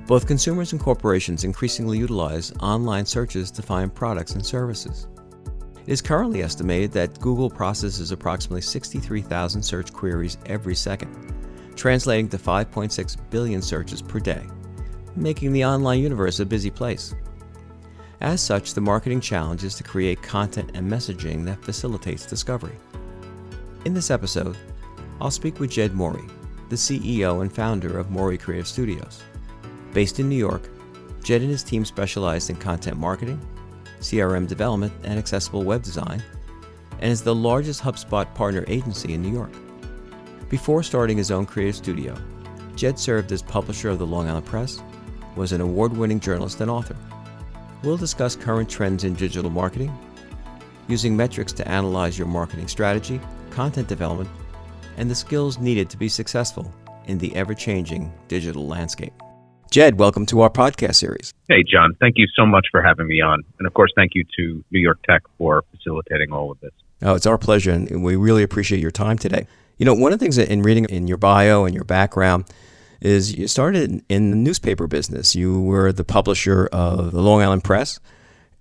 Both consumers and corporations increasingly utilize online searches to find products and services. It is currently estimated that Google processes approximately 63,000 search queries every second, translating to 5.6 billion searches per day, making the online universe a busy place. As such, the marketing challenge is to create content and messaging that facilitates discovery. In this episode, I'll speak with Jed Morey, the CEO and founder of Morey Creative Studios. Based in New York, Jed and his team specialize in content marketing, CRM development, and accessible web design, and is the largest HubSpot partner agency in New York. Before starting his own creative studio, Jed served as publisher of the Long Island Press, was an award-winning journalist and author. We'll discuss current trends in digital marketing, using metrics to analyze your marketing strategy, content development, and the skills needed to be successful in the ever-changing digital landscape. Jed, welcome to our podcast series. Hey, John. Thank you so much for having me on. And of course, thank you to New York Tech for facilitating all of this. Oh, it's our pleasure, and we really appreciate your time today. You know, one of the things that in reading in your bio and your background is you started in the newspaper business. You were the publisher of the Long Island Press.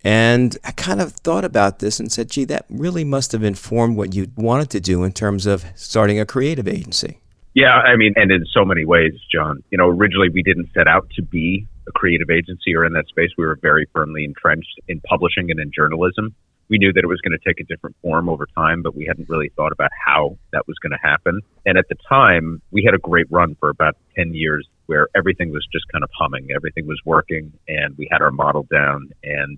And I kind of thought about this and said, gee, that really must have informed what you wanted to do in terms of starting a creative agency. Yeah, I mean, and in so many ways, John, you know, originally we didn't set out to be a creative agency or in that space. We were very firmly entrenched in publishing and in journalism. We knew that it was going to take a different form over time, but we hadn't really thought about how that was going to happen. And at the time, we had a great run for about 10 years where everything was just kind of humming. Everything was working, and we had our model down. And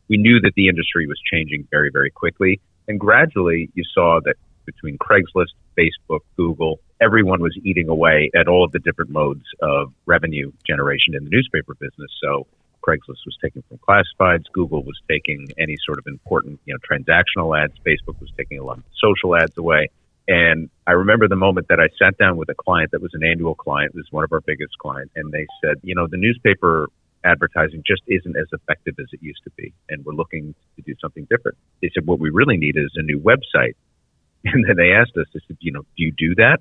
we knew that the industry was changing very, very quickly. And gradually, you saw that between Craigslist, Facebook, Google, everyone was eating away at all of the different modes of revenue generation in the newspaper business. So Craigslist was taking from classifieds, Google was taking any sort of important, transactional ads, Facebook was taking a lot of social ads away. And I remember the moment that I sat down with a client that was an annual client, this is one of our biggest clients, and they said, the newspaper advertising just isn't as effective as it used to be, and we're looking to do something different. They said, what we really need is a new website. And then they asked us, they said, do you do that?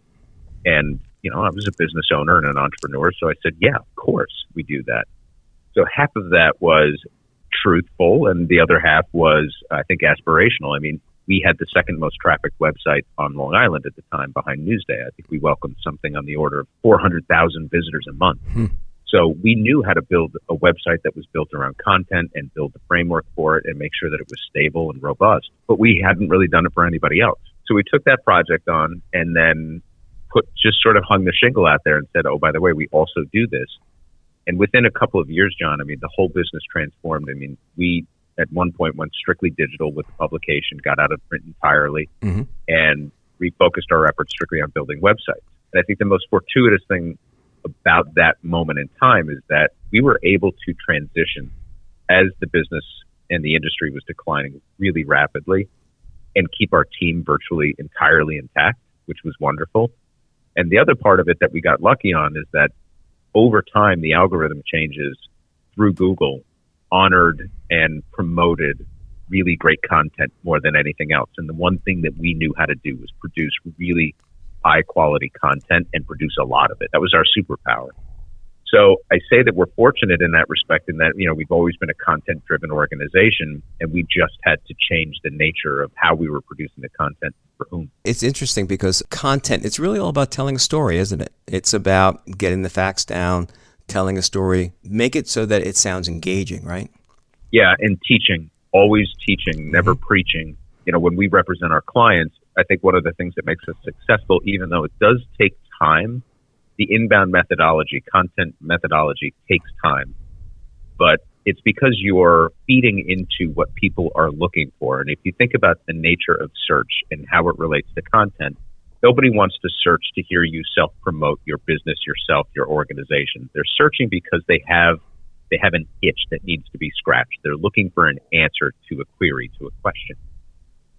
And, I was a business owner and an entrepreneur, so I said, yeah, of course we do that. So half of that was truthful, and the other half was, I think, aspirational. I mean, we had the second most trafficked website on Long Island at the time behind Newsday. I think we welcomed something on the order of 400,000 visitors a month. So we knew how to build a website that was built around content and build the framework for it and make sure that it was stable and robust. But we hadn't really done it for anybody else. So we took that project on and then just sort of hung the shingle out there and said, oh, by the way, we also do this. And within a couple of years, John, I mean, the whole business transformed. I mean, we at one point went strictly digital with the publication, got out of print entirely, and refocused our efforts strictly on building websites. And I think the most fortuitous thing about that moment in time is that we were able to transition as the business and the industry was declining really rapidly and keep our team virtually entirely intact, which was wonderful. And the other part of it that we got lucky on is that over time, the algorithm changes through Google honored and promoted really great content more than anything else. And the one thing that we knew how to do was produce really high quality content and produce a lot of it. That was our superpower. So I say that we're fortunate in that respect, in that, we've always been a content driven organization, and we just had to change the nature of how we were producing the content for whom. It's interesting because content, it's really all about telling a story, isn't it? It's about getting the facts down, telling a story, make it so that it sounds engaging, right? Yeah, and teaching, always teaching, never preaching. When we represent our clients, I think one of the things that makes us successful, even though it does take time, the inbound methodology, content methodology takes time, but it's because you're feeding into what people are looking for. And if you think about the nature of search and how it relates to content, nobody wants to search to hear you self-promote your business, yourself, your organization. They're searching because they have an itch that needs to be scratched. They're looking for an answer to a query, to a question.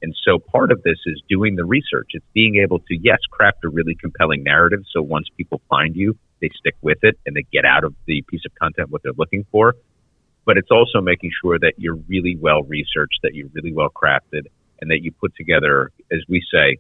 And so part of this is doing the research. It's being able to, yes, craft a really compelling narrative. So once people find you, they stick with it and they get out of the piece of content what they're looking for. But it's also making sure that you're really well researched, that you're really well crafted, and that you put together, as we say,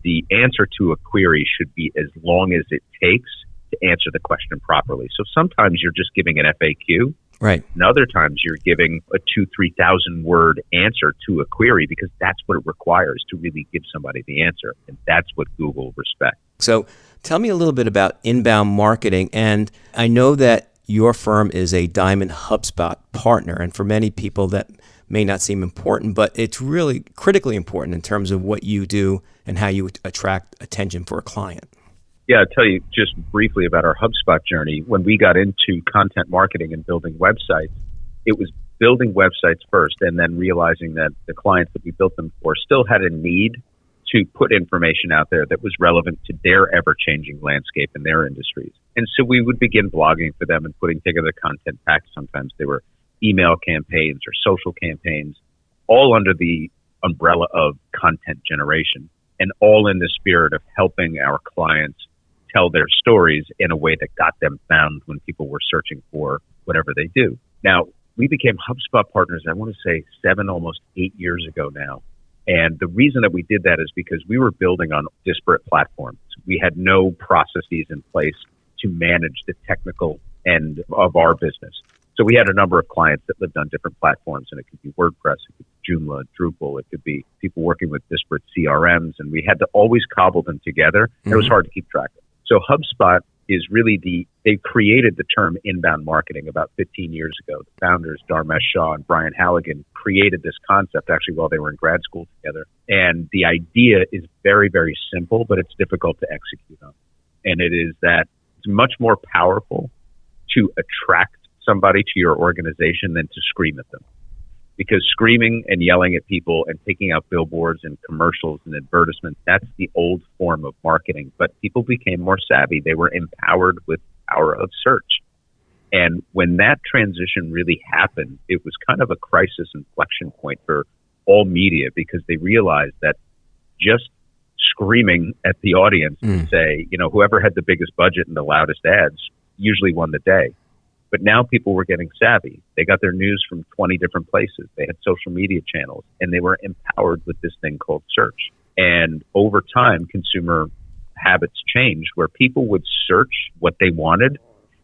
the answer to a query should be as long as it takes to answer the question properly. So sometimes you're just giving an FAQ. Right. And other times you're giving a 2,000-3,000 word answer to a query because that's what it requires to really give somebody the answer. And that's what Google respects. So tell me a little bit about inbound marketing. And I know that your firm is a Diamond HubSpot partner. And for many people that may not seem important, but it's really critically important in terms of what you do and how you attract attention for a client. Yeah, I'll tell you just briefly about our HubSpot journey. When we got into content marketing and building websites, it was building websites first and then realizing that the clients that we built them for still had a need to put information out there that was relevant to their ever-changing landscape in their industries. And so we would begin blogging for them and putting together content packs. Sometimes they were email campaigns or social campaigns, all under the umbrella of content generation and all in the spirit of helping our clients tell their stories in a way that got them found when people were searching for whatever they do. Now, we became HubSpot partners, I want to say 7, almost 8 years ago now. And the reason that we did that is because we were building on disparate platforms. We had no processes in place to manage the technical end of our business. So we had a number of clients that lived on different platforms, and it could be WordPress, it could be Joomla, Drupal, it could be people working with disparate CRMs, and we had to always cobble them together. Mm-hmm. It was hard to keep track of. So HubSpot is really they created the term inbound marketing about 15 years ago. The founders, Dharmesh Shah and Brian Halligan, created this concept actually while they were in grad school together. And the idea is very, very simple, but it's difficult to execute on. And it is that it's much more powerful to attract somebody to your organization than to scream at them. Because screaming and yelling at people and taking out billboards and commercials and advertisements, that's the old form of marketing. But people became more savvy. They were empowered with power of search. And when that transition really happened, it was kind of a crisis inflection point for all media because they realized that just screaming at the audience to say, whoever had the biggest budget and the loudest ads usually won the day. But now people were getting savvy. They got their news from 20 different places. They had social media channels, and they were empowered with this thing called search. And over time, consumer habits changed where people would search what they wanted,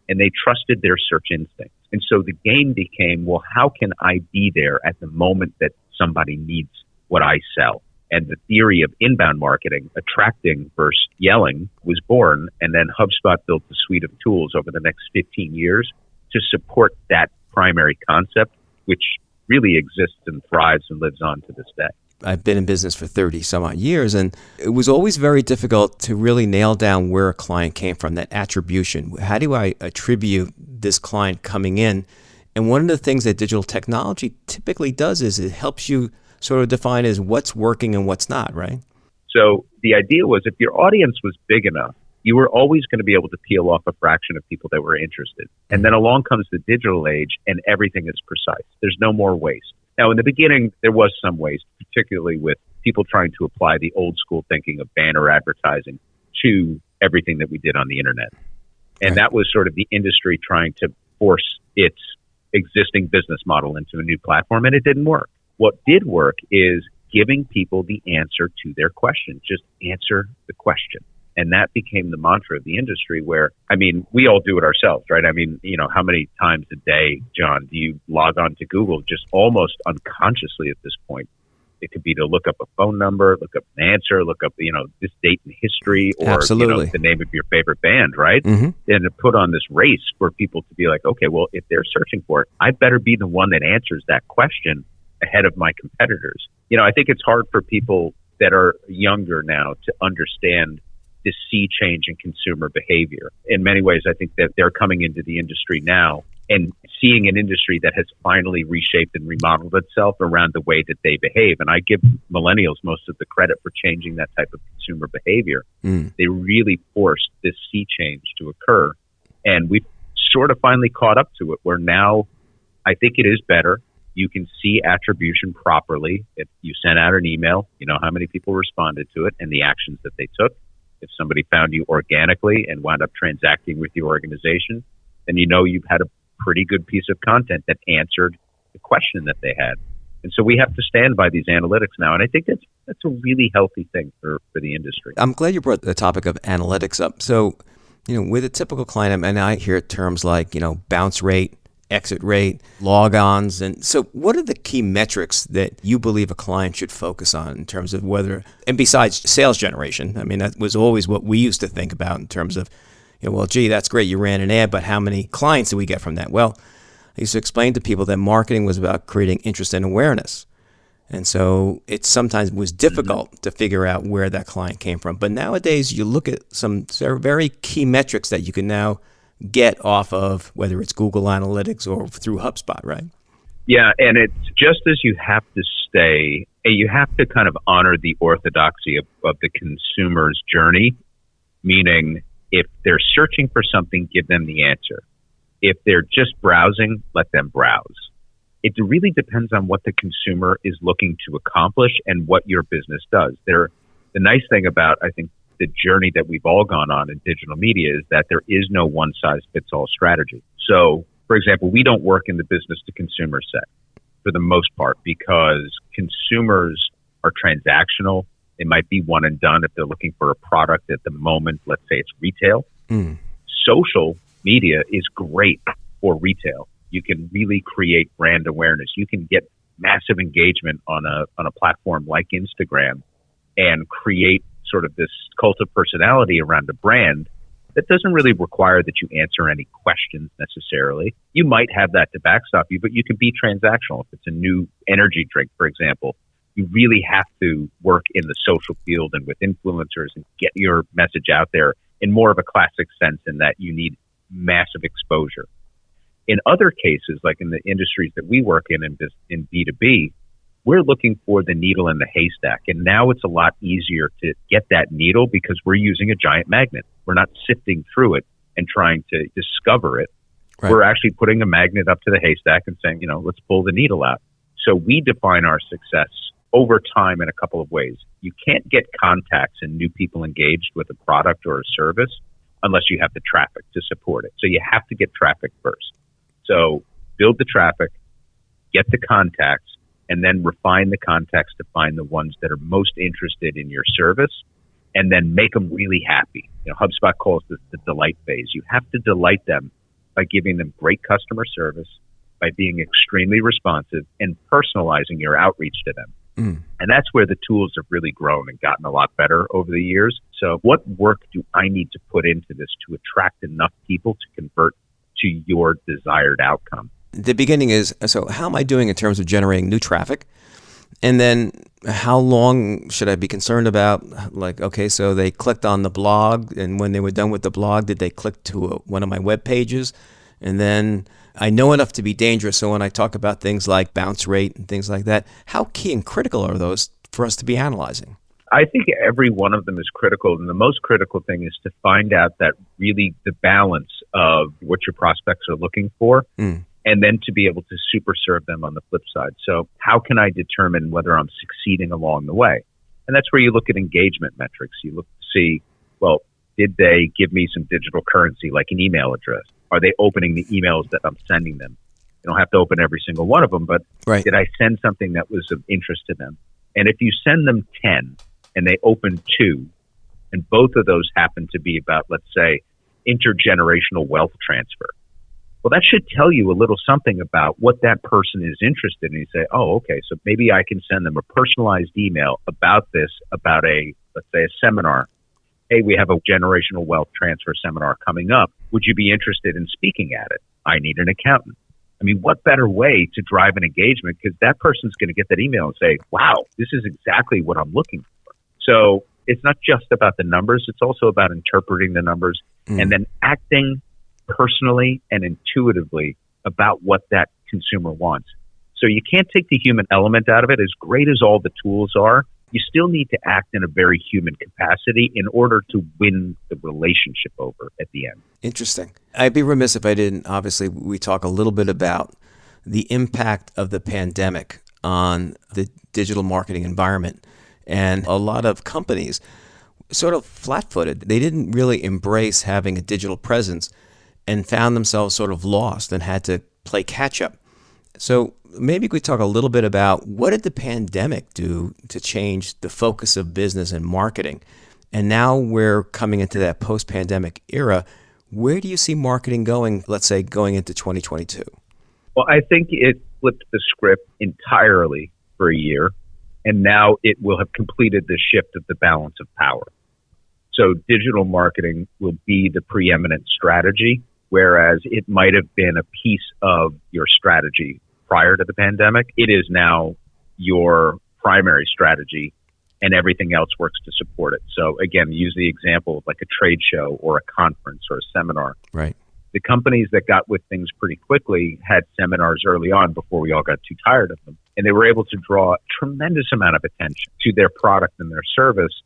and they trusted their search instincts. And so the game became, well, how can I be there at the moment that somebody needs what I sell? And the theory of inbound marketing, attracting versus yelling, was born. And then HubSpot built a suite of tools over the next 15 years to support that primary concept, which really exists and thrives and lives on to this day. I've been in business for 30 some odd years, and it was always very difficult to really nail down where a client came from, that attribution. How do I attribute this client coming in? And one of the things that digital technology typically does is it helps you sort of define as what's working and what's not, right? So the idea was if your audience was big enough, you were always going to be able to peel off a fraction of people that were interested. And then along comes the digital age and everything is precise. There's no more waste. Now, in the beginning, there was some waste, particularly with people trying to apply the old school thinking of banner advertising to everything that we did on the internet. And that was sort of the industry trying to force its existing business model into a new platform, and it didn't work. What did work is giving people the answer to their question. Just answer the question. And that became the mantra of the industry where, we all do it ourselves, right? How many times a day, John, do you log on to Google just almost unconsciously at this point? It could be to look up a phone number, look up an answer, look up, this date in history or the name of your favorite band, right? Mm-hmm. And to put on this race for people to be like, okay, well, if they're searching for it, I better be the one that answers that question ahead of my competitors. I think it's hard for people that are younger now to understand this sea change in consumer behavior. In many ways, I think that they're coming into the industry now and seeing an industry that has finally reshaped and remodeled itself around the way that they behave. And I give millennials most of the credit for changing that type of consumer behavior. They really forced this sea change to occur. And we've sort of finally caught up to it, where now I think it is better. You can see attribution properly. If you sent out an email, you know how many people responded to it and the actions that they took. If somebody found you organically and wound up transacting with your organization, then you've had a pretty good piece of content that answered the question that they had. And so we have to stand by these analytics now. And I think that's a really healthy thing for the industry. I'm glad you brought the topic of analytics up. So With a typical client, and I hear terms like, bounce rate, exit rate, logons. And so what are the key metrics that you believe a client should focus on in terms of whether, and besides sales generation? I mean, that was always what we used to think about in terms of, well, gee, that's great. You ran an ad, but how many clients did we get from that? Well, I used to explain to people that marketing was about creating interest and awareness. And so it sometimes was difficult to figure out where that client came from. But nowadays, you look at some very key metrics that you can now get off of, whether it's Google Analytics or through HubSpot, right? Yeah, and it's just as you have to kind of honor the orthodoxy of the consumer's journey, meaning if they're searching for something, give them the answer. If they're just browsing, let them browse. It really depends on what the consumer is looking to accomplish and what your business does. The nice thing about, I think, the journey that we've all gone on in digital media is that there is no one-size-fits-all strategy. So, for example, we don't work in the business-to-consumer set for the most part because consumers are transactional. It might be one and done if they're looking for a product at the moment. Let's say it's retail. Social media is great for retail. You can really create brand awareness. You can get massive engagement on a platform like Instagram and create sort of this cult of personality around a brand that doesn't really require that you answer any questions necessarily. You might have that to backstop you, but you can be transactional. If it's a new energy drink, for example, you really have to work in the social field and with influencers and get your message out there in more of a classic sense in that you need massive exposure. In other cases, like in the industries that we work in B2B, we're looking for the needle in the haystack. And now it's a lot easier to get that needle because we're using a giant magnet. We're not sifting through it and trying to discover it. Right. We're actually putting a magnet up to the haystack and saying, let's pull the needle out. So we define our success over time in a couple of ways. You can't get contacts and new people engaged with a product or a service unless you have the traffic to support it. So you have to get traffic first. So build the traffic, get the contacts, and then refine the contacts to find the ones that are most interested in your service, and then make them really happy. HubSpot calls this the delight phase. You have to delight them by giving them great customer service, by being extremely responsive, and personalizing your outreach to them. And that's where the tools have really grown and gotten a lot better over the years. So what work do I need to put into this to attract enough people to convert to your desired outcome? The beginning is, so how am I doing in terms of generating new traffic? And then how long should I be concerned about? Like, okay, so they clicked on the blog, and when they were done with the blog, did they click to one of my web pages? And then I know enough to be dangerous. So when I talk about things like bounce rate and things like that, how key and critical are those for us to be analyzing? I think every one of them is critical. And the most critical thing is to find out that really the balance of what your prospects are looking for, and then to be able to super serve them on the flip side. So how can I determine whether I'm succeeding along the way? And that's where you look at engagement metrics. You look to see, well, did they give me some digital currency like an email address? Are they opening the emails that I'm sending them? You don't have to open every single one of them, but Did I send something that was of interest to them? And if you send them 10 and they open 2, and both of those happen to be about, let's say, intergenerational wealth transfer, well, that should tell you a little something about what that person is interested in. You say, oh, okay, so maybe I can send them a personalized email about this, about let's say a seminar. Hey, we have a generational wealth transfer seminar coming up. Would you be interested in speaking at it? I need an accountant. I mean, what better way to drive an engagement? Because that person's going to get that email and say, wow, this is exactly what I'm looking for. So it's not just about the numbers. It's also about interpreting the numbers and then acting personally and intuitively about what that consumer wants. So you can't take the human element out of it. As great as all the tools are, you still need to act in a very human capacity in order to win the relationship over at the end. Interesting. I'd be remiss if I didn't. Obviously, we talk a little bit about the impact of the pandemic on the digital marketing environment. And a lot of companies sort of flat-footed. They didn't really embrace having a digital presence and found themselves sort of lost and had to play catch-up. So maybe we talk a little bit about what did the pandemic do to change the focus of business and marketing? And now we're coming into that post-pandemic era. Where do you see marketing going, let's say, going into 2022? Well, I think it flipped the script entirely for a year, and now it will have completed the shift of the balance of power. So digital marketing will be the preeminent strategy, whereas it might have been a piece of your strategy prior to the pandemic. It is now your primary strategy, and everything else works to support it. So again, use the example of like a trade show or a conference or a seminar. Right. The companies that got with things pretty quickly had seminars early on before we all got too tired of them. And they were able to draw a tremendous amount of attention to their product and their service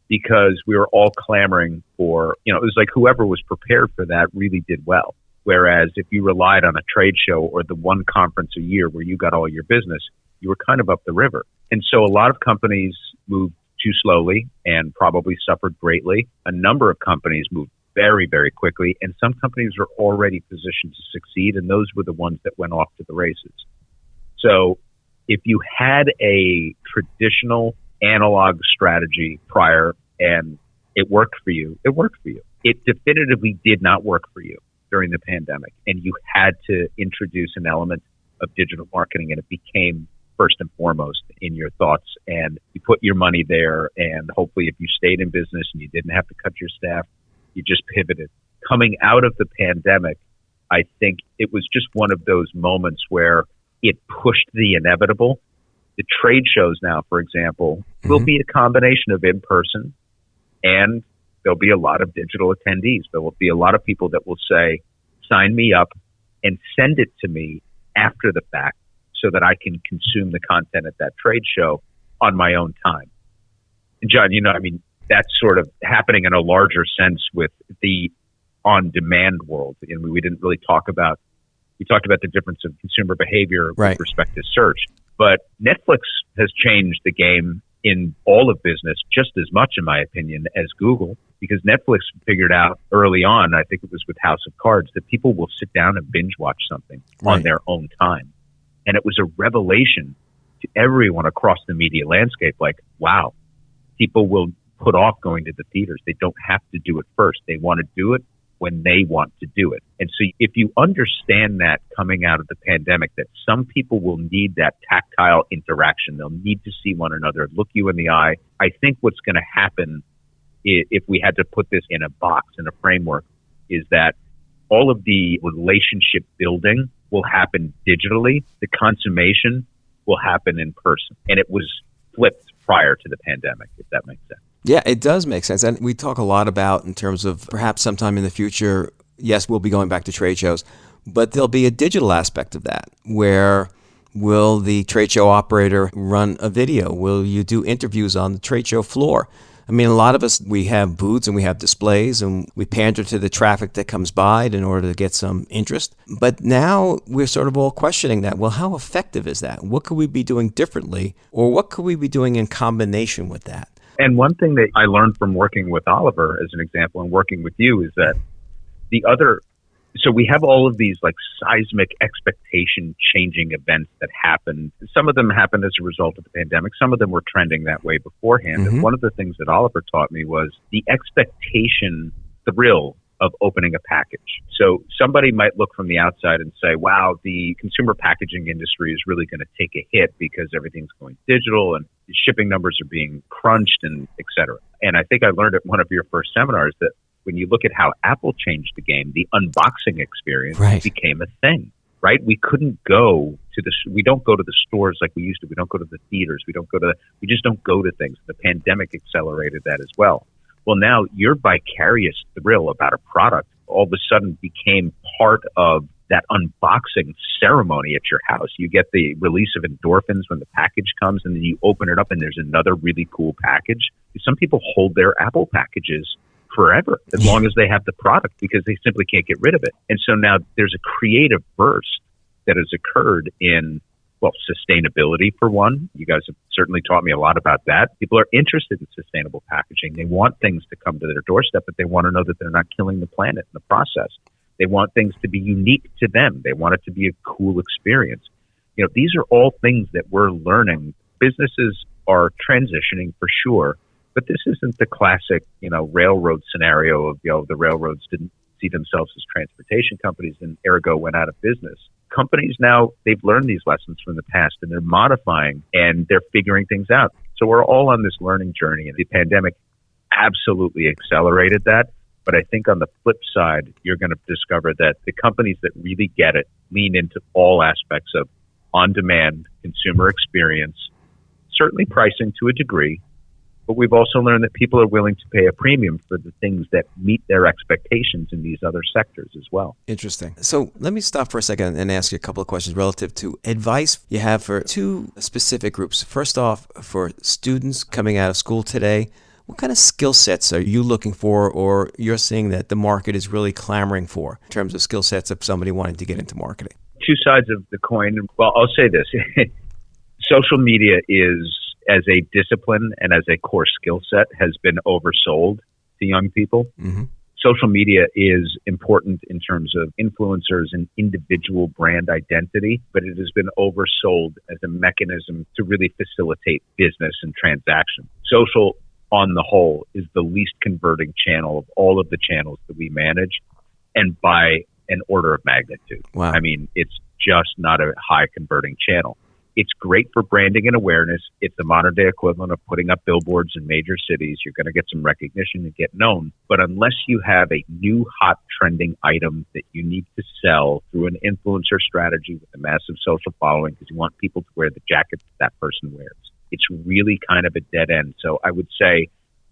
because we were all clamoring for, it was like whoever was prepared for that really did well. Whereas if you relied on a trade show or the one conference a year where you got all your business, you were kind of up the river. And so a lot of companies moved too slowly and probably suffered greatly. A number of companies moved very, very quickly, and some companies are already positioned to succeed, and those were the ones that went off to the races. So if you had a traditional analog strategy prior and it worked for you, it worked for you. It definitively did not work for you during the pandemic, and you had to introduce an element of digital marketing, and it became first and foremost in your thoughts, and you put your money there, and hopefully if you stayed in business and you didn't have to cut your staff, you just pivoted. Coming out of the pandemic, I think it was just one of those moments where it pushed the inevitable. The trade shows now, for example, will be a combination of in-person, and there'll be a lot of digital attendees. There will be a lot of people that will say, sign me up and send it to me after the fact so that I can consume the content at that trade show on my own time. And John, that's sort of happening in a larger sense with the on-demand world. And we didn't really talk about, we talked about the difference of consumer behavior with respect to search, but Netflix has changed the game in all of business just as much, in my opinion, as Google, because Netflix figured out early on, I think it was with House of Cards, that people will sit down and binge watch something on their own time. And it was a revelation to everyone across the media landscape, like, wow, people will put off going to the theaters. They don't have to do it first. They want to do it when they want to do it. And so if you understand that coming out of the pandemic, that some people will need that tactile interaction, they'll need to see one another, look you in the eye. I think what's going to happen, if we had to put this in a box, in a framework, is that all of the relationship building will happen digitally. The consummation will happen in person. And it was flipped prior to the pandemic, if that makes sense. Yeah, it does make sense. And we talk a lot about in terms of perhaps sometime in the future, yes, we'll be going back to trade shows, but there'll be a digital aspect of that where will the trade show operator run a video? Will you do interviews on the trade show floor? I mean, a lot of us, we have booths and we have displays and we pander to the traffic that comes by in order to get some interest. But now we're sort of all questioning that. Well, how effective is that? What could we be doing differently? Or what could we be doing in combination with that? And one thing that I learned from working with Oliver, as an example, and working with you, is that so we have all of these like seismic expectation changing events that happen. Some of them happened as a result of the pandemic. Some of them were trending that way beforehand. And one of the things that Oliver taught me was the expectation thrill of opening a package. So somebody might look from the outside and say, wow, the consumer packaging industry is really going to take a hit because everything's going digital and shipping numbers are being crunched and et cetera. And I think I learned at one of your first seminars that when you look at how Apple changed the game, the unboxing experience became a thing, right? We couldn't go to we don't go to the stores like we used to. We don't go to the theaters. We just don't go to things. The pandemic accelerated that as well. Well, now your vicarious thrill about a product all of a sudden became part of that unboxing ceremony at your house. You get the release of endorphins when the package comes, and then you open it up and there's another really cool package. Some people hold their Apple packages forever, as long as they have the product, because they simply can't get rid of it. And so now there's a creative burst that has occurred in, well, sustainability for one. You guys have certainly taught me a lot about that. People are interested in sustainable packaging. They want things to come to their doorstep, but they want to know that they're not killing the planet in the process. They want things to be unique to them. They want it to be a cool experience. These are all things that we're learning. Businesses are transitioning for sure, But this isn't the classic, railroad scenario of, the railroads didn't see themselves as transportation companies and ergo went out of business. Companies now, they've learned these lessons from the past and they're modifying and they're figuring things out. So we're all on this learning journey, and the pandemic absolutely accelerated that. But I think on the flip side, you're going to discover that the companies that really get it lean into all aspects of on-demand consumer experience, certainly pricing to a degree, but we've also learned that people are willing to pay a premium for the things that meet their expectations in these other sectors as well. Interesting. So let me stop for a second and ask you a couple of questions relative to advice you have for two specific groups. First off, for students coming out of school today, what kind of skill sets are you looking for, or you're seeing that the market is really clamoring for in terms of skill sets of somebody wanting to get into marketing? Two sides of the coin. Well, I'll say this. Social media is, as a discipline and as a core skill set, has been oversold to young people. Mm-hmm. Social media is important in terms of influencers and individual brand identity, but it has been oversold as a mechanism to really facilitate business and transaction. Social, on the whole, is the least converting channel of all of the channels that we manage, and by an order of magnitude. Wow. I mean, it's just not a high converting channel. It's great for branding and awareness. It's the modern day equivalent of putting up billboards in major cities. You're going to get some recognition and get known. But unless you have a new hot trending item that you need to sell through an influencer strategy with a massive social following because you want people to wear the jacket that person wears, it's really kind of a dead end. So I would say,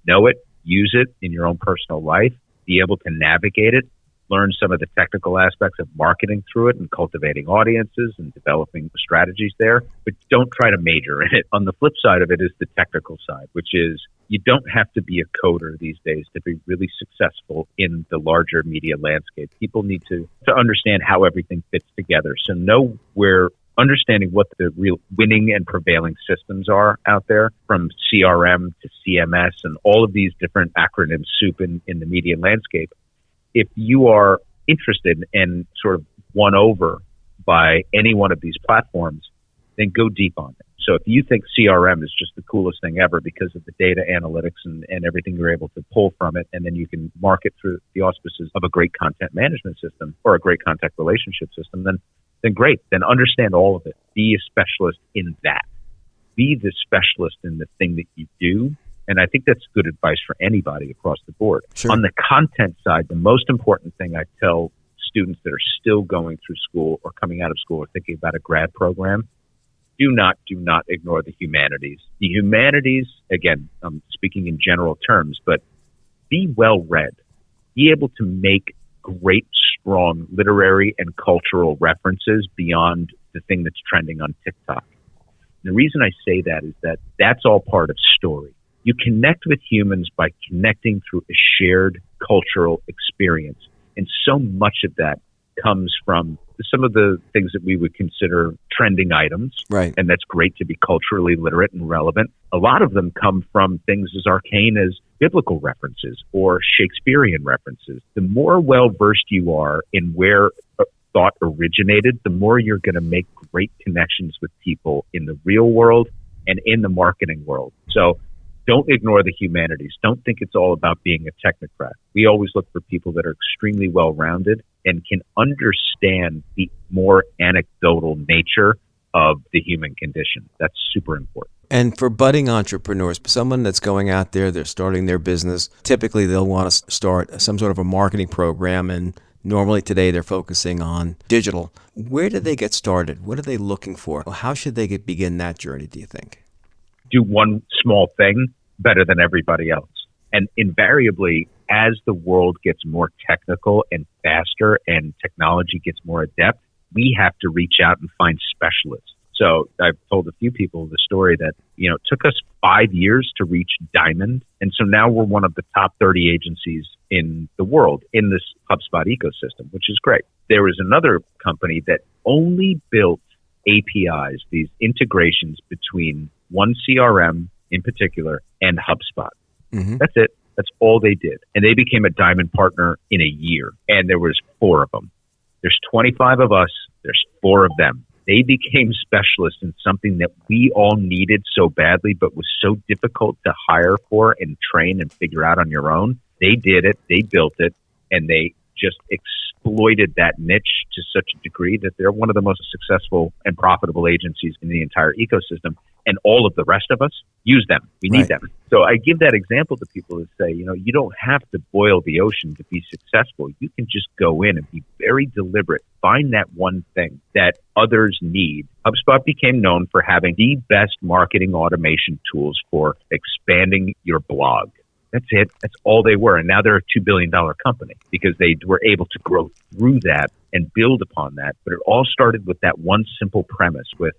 know it, use it in your own personal life, be able to navigate it, learn some of the technical aspects of marketing through it and cultivating audiences and developing strategies there, but don't try to major in it. On the flip side of it is the technical side, which is you don't have to be a coder these days to be really successful in the larger media landscape. People need to understand how everything fits together. So know where understanding what the real winning and prevailing systems are out there, from CRM to CMS and all of these different acronyms soup in the media landscape. If you are interested and sort of won over by any one of these platforms, then go deep on it. So if you think CRM is just the coolest thing ever because of the data analytics and everything you're able to pull from it, and then you can market through the auspices of a great content management system or a great contact relationship system, then great. Then understand all of it. Be a specialist in that. Be the specialist in the thing that you do. And I think that's good advice for anybody across the board. Sure. On the content side, the most important thing I tell students that are still going through school or coming out of school or thinking about a grad program, do not ignore the humanities. The humanities, again, I'm speaking in general terms, but be well-read. Be able to make great, strong literary and cultural references beyond the thing that's trending on TikTok. And the reason I say that is that that's all part of story. You connect with humans by connecting through a shared cultural experience. And so much of that comes from some of the things that we would consider trending items. Right. And that's great to be culturally literate and relevant. A lot of them come from things as arcane as biblical references or Shakespearean references. The more well-versed you are in where thought originated, the more you're going to make great connections with people in the real world and in the marketing world. So don't ignore the humanities. Don't think it's all about being a technocrat. We always look for people that are extremely well-rounded and can understand the more anecdotal nature of the human condition. That's super important. And for budding entrepreneurs, someone that's going out there, they're starting their business, typically they'll want to start some sort of a marketing program, and normally today they're focusing on digital. Where do they get started? What are they looking for? How should they begin that journey, do you think? Do one small thing better than everybody else. And invariably, as the world gets more technical and faster and technology gets more adept, we have to reach out and find specialists. So I've told a few people the story that, it took us 5 years to reach Diamond. And so now we're one of the top 30 agencies in the world in this HubSpot ecosystem, which is great. There was another company that only built APIs, these integrations between one CRM in particular and HubSpot. Mm-hmm. That's it. That's all they did. And they became a Diamond partner in a year. And there was 4 of them. There's 25 of us. There's 4 of them. They became specialists in something that we all needed so badly, but was so difficult to hire for and train and figure out on your own. They did it, they built it, and they just exploited that niche to such a degree that they're one of the most successful and profitable agencies in the entire ecosystem. And all of the rest of us use them. We need them. So I give that example to people to say, you don't have to boil the ocean to be successful. You can just go in and be very deliberate. Find that one thing that others need. HubSpot became known for having the best marketing automation tools for expanding your blog. That's it. That's all they were. And now they're a $2 billion company because they were able to grow through that and build upon that. But it all started with that one simple premise with,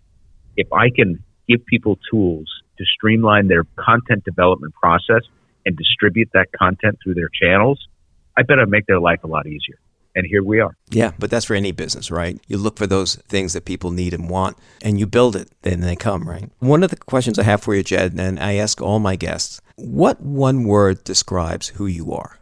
if I can give people tools to streamline their content development process and distribute that content through their channels, I bet I'd make their life a lot easier. And here we are. Yeah, but that's for any business, right? You look for those things that people need and want, and you build it, then they come, right? One of the questions I have for you, Jed, and I ask all my guests, what one word describes who you are?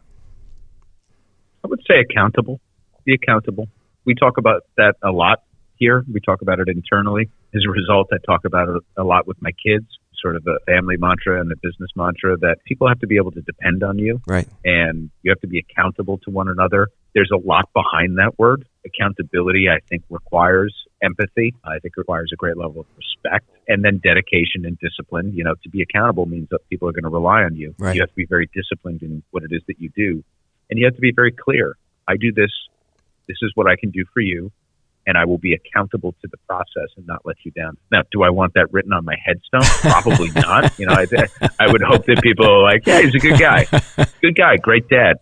I would say accountable. Be accountable. We talk about that a lot here. We talk about it internally. As a result, I talk about it a lot with my kids, sort of a family mantra and a business mantra that people have to be able to depend on you. Right. And you have to be accountable to one another. There's a lot behind that word. Accountability, I think, requires empathy. I think requires a great level of respect. And then dedication and discipline. To be accountable means that people are going to rely on you. Right. You have to be very disciplined in what it is that you do. And you have to be very clear. I do this. This is what I can do for you. And I will be accountable to the process and not let you down. Now, do I want that written on my headstone? Probably not. I would hope that people are like, yeah, he's a good guy, great dad,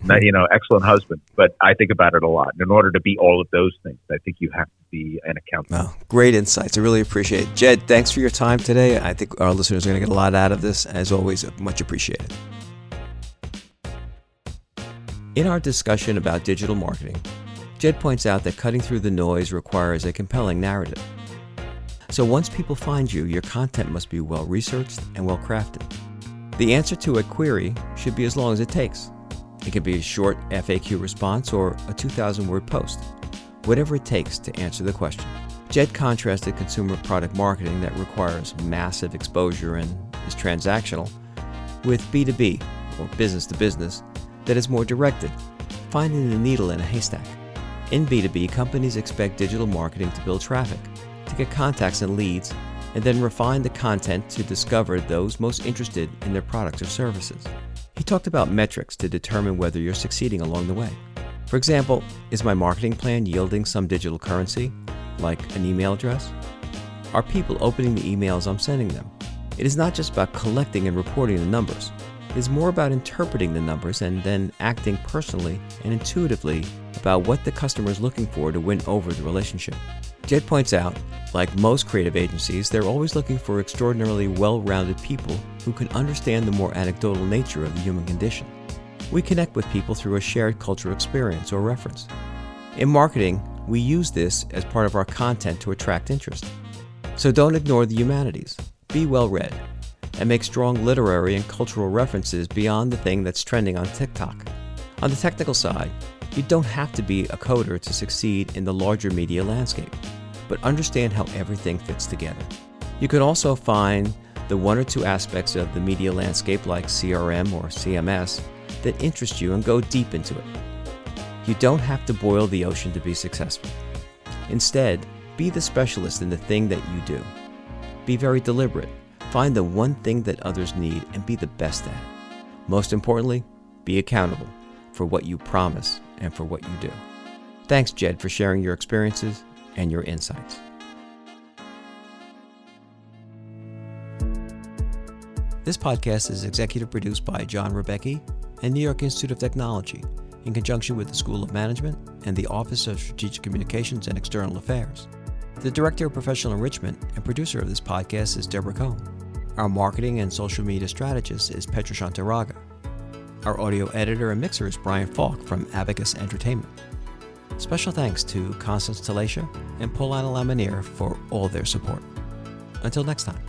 excellent husband. But I think about it a lot. And in order to be all of those things, I think you have to be an accountant. Wow, great insights. I really appreciate it. Jed, thanks for your time today. I think our listeners are going to get a lot out of this. As always, much appreciated. In our discussion about digital marketing, Jed points out that cutting through the noise requires a compelling narrative. So once people find you, your content must be well-researched and well-crafted. The answer to a query should be as long as it takes. It can be a short FAQ response or a 2,000-word post, whatever it takes to answer the question. Jed contrasted consumer product marketing that requires massive exposure and is transactional with B2B, or business to business, that is more directed, finding the needle in a haystack. In B2B, companies expect digital marketing to build traffic, to get contacts and leads, and then refine the content to discover those most interested in their products or services. He talked about metrics to determine whether you're succeeding along the way. For example, is my marketing plan yielding some digital currency, like an email address? Are people opening the emails I'm sending them? It is not just about collecting and reporting the numbers. It is more about interpreting the numbers and then acting personally and intuitively about what the customer is looking for to win over the relationship. Jed points out, like most creative agencies, they're always looking for extraordinarily well-rounded people who can understand the more anecdotal nature of the human condition. We connect with people through a shared cultural experience or reference. In marketing, we use this as part of our content to attract interest. So don't ignore the humanities. Be well-read and make strong literary and cultural references beyond the thing that's trending on TikTok. On the technical side, you don't have to be a coder to succeed in the larger media landscape, but understand how everything fits together. You can also find the one or two aspects of the media landscape like CRM or CMS that interest you and go deep into it. You don't have to boil the ocean to be successful. Instead, be the specialist in the thing that you do. Be very deliberate. Find the one thing that others need and be the best at it. Most importantly, be accountable for what you promise and for what you do. Thanks, Jed, for sharing your experiences and your insights. This podcast is executive produced by John Rebecki and New York Institute of Technology in conjunction with the School of Management and the Office of Strategic Communications and External Affairs. The Director of Professional Enrichment and producer of this podcast is Deborah Cohn. Our marketing and social media strategist is Petra Shantaraga. Our audio editor and mixer is Brian Falk from Abacus Entertainment. Special thanks to Constance Talacia and Paulina Lamanier for all their support. Until next time.